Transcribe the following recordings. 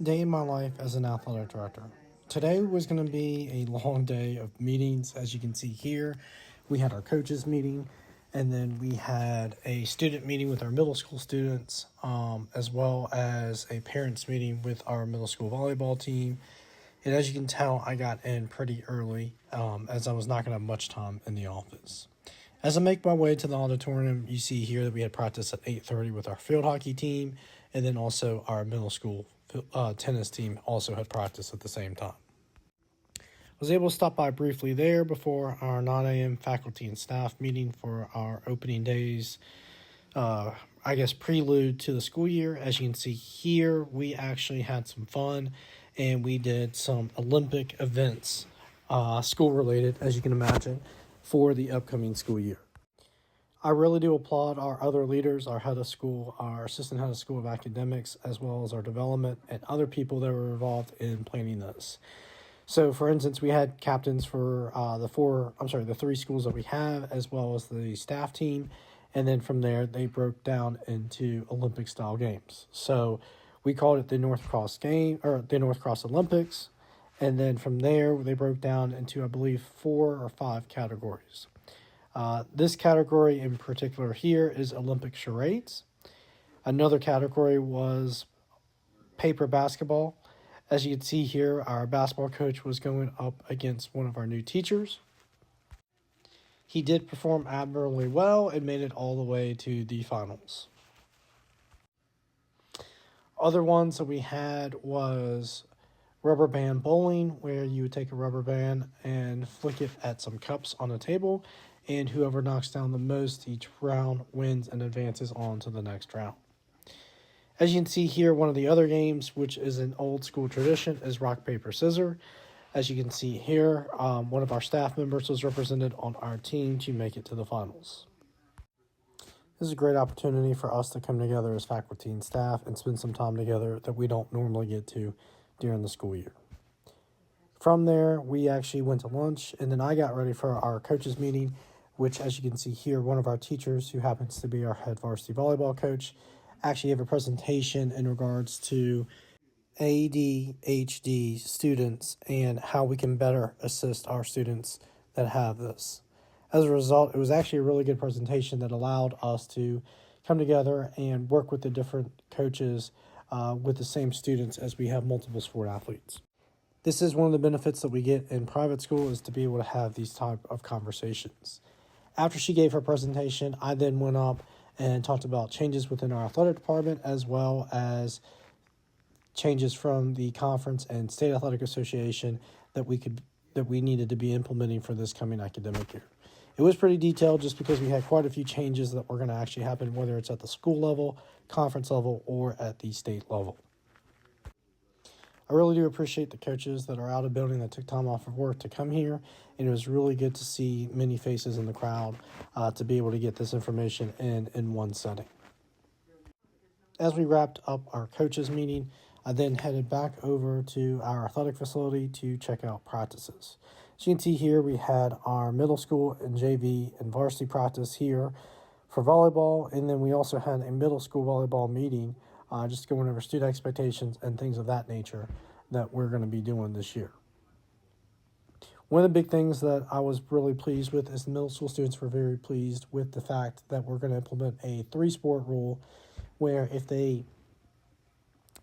Day in my life as an athletic director. Today was going to be a long day of meetings. As you can see here, we had our coaches meeting, and then we had a student meeting with our middle school students, as well as a parents meeting with our middle school volleyball team. And as you can tell, I got in pretty early, as I was not going to have much time in the office. As I make my way to the auditorium, you see here that we had practice at 8:30 with our field hockey team, and then also our middle school tennis team also had practice at the same time. I was able to stop by briefly there before our 9 a.m. faculty and staff meeting for our opening days, prelude to the school year. As you can see here, we actually had some fun, and we did some Olympic events, school related, as you can imagine, for the upcoming school year. I really do applaud our other leaders, our head of school, our assistant head of school of academics, as well as our development and other people that were involved in planning this. So, for instance, we had captains for the three schools that we have, as well as the staff team. And then from there, they broke down into Olympic style games. So we called it the North Cross game, or the North Cross Olympics. And then from there, they broke down into, I believe, 4 or 5 categories. This category in particular here is Olympic charades. Another category was paper basketball. As you can see here, our basketball coach was going up against one of our new teachers. He did perform admirably well and made it all the way to the finals. Other ones that we had was rubber band bowling, where you would take a rubber band and flick it at some cups on a table, and whoever knocks down the most each round wins and advances on to the next round. As you can see here, one of the other games, which is an old school tradition, is rock, paper, scissors. As you can see here, one of our staff members was represented on our team to make it to the finals. This is a great opportunity for us to come together as faculty and staff and spend some time together that we don't normally get to during the school year. From there, we actually went to lunch, and then I got ready for our coaches meeting, which, as you can see here, one of our teachers, who happens to be our head varsity volleyball coach, actually gave a presentation in regards to ADHD students and how we can better assist our students that have this. As a result, it was actually a really good presentation that allowed us to come together and work with the different coaches with the same students, as we have multiple sport athletes. This is one of the benefits that we get in private school, is to be able to have these type of conversations. After she gave her presentation, I then went up and talked about changes within our athletic department, as well as changes from the conference and state athletic association that we needed to be implementing for this coming academic year. It was pretty detailed, just because we had quite a few changes that were going to actually happen, whether it's at the school level, conference level, or at the state level. I really do appreciate the coaches that are out of the building that took time off of work to come here, and it was really good to see many faces in the crowd to be able to get this information in one setting. As we wrapped up our coaches meeting, I then headed back over to our athletic facility to check out practices. As you can see here, we had our middle school and JV and varsity practice here for volleyball, and then we also had a middle school volleyball meeting, just going over student expectations and things of that nature that we're going to be doing this year. One of the big things that I was really pleased with is the middle school students were very pleased with the fact that we're going to implement a 3-sport rule, where if they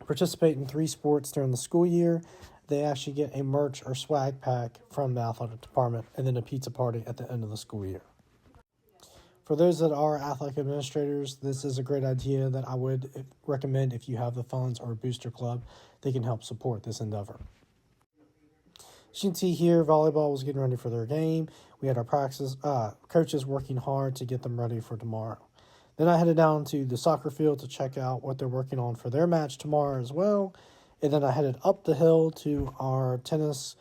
participate in 3 sports during the school year, they actually get a merch or swag pack from the athletic department, and then a pizza party at the end of the school year. For those that are athletic administrators, this is a great idea that I would recommend. If you have the funds or a booster club, they can help support this endeavor. As you can see here, volleyball was getting ready for their game. We had our practice coaches working hard to get them ready for tomorrow. Then I headed down to the soccer field to check out what they're working on for their match tomorrow as well. And then I headed up the hill to our tennis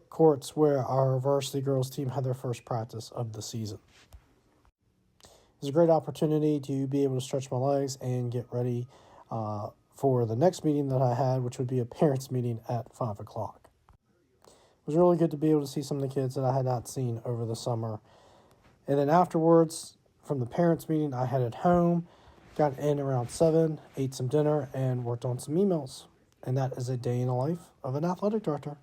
courts, where our varsity girls team had their first practice of the season. It was a great opportunity to be able to stretch my legs and get ready for the next meeting that I had, which would be a parents meeting at 5 o'clock. It was really good to be able to see some of the kids that I had not seen over the summer. And then afterwards, from the parents meeting, I headed home, got in around 7, ate some dinner, and worked on some emails. And that is a day in the life of an athletic director.